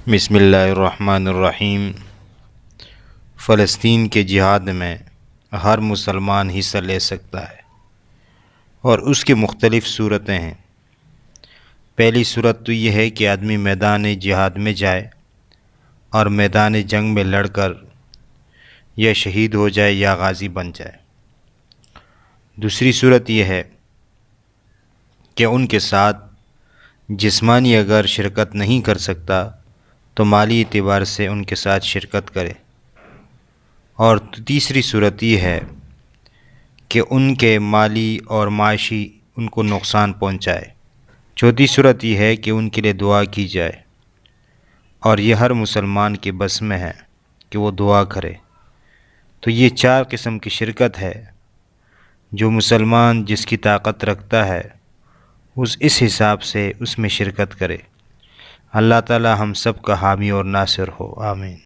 بسم اللہ الرحمن الرحیم۔ فلسطین کے جہاد میں ہر مسلمان حصہ لے سکتا ہے اور اس کی مختلف صورتیں ہیں۔ پہلی صورت تو یہ ہے کہ آدمی میدان جہاد میں جائے اور میدان جنگ میں لڑ کر یا شہید ہو جائے یا غازی بن جائے۔ دوسری صورت یہ ہے کہ ان کے ساتھ جسمانی اگر شرکت نہیں کر سکتا تو مالی اعتبار سے ان کے ساتھ شرکت کرے۔ اور تیسری صورت یہ ہے کہ ان کے مالی اور معاشی ان کو نقصان پہنچائے۔ چوتھی صورت یہ ہے کہ ان کے لیے دعا کی جائے، اور یہ ہر مسلمان کے بس میں ہے کہ وہ دعا کرے۔ تو یہ چار قسم کی شرکت ہے جو مسلمان جس کی طاقت رکھتا ہے اس حساب سے اس میں شرکت کرے۔ اللہ تعالی ہم سب کا حامی اور ناصر ہو، آمین۔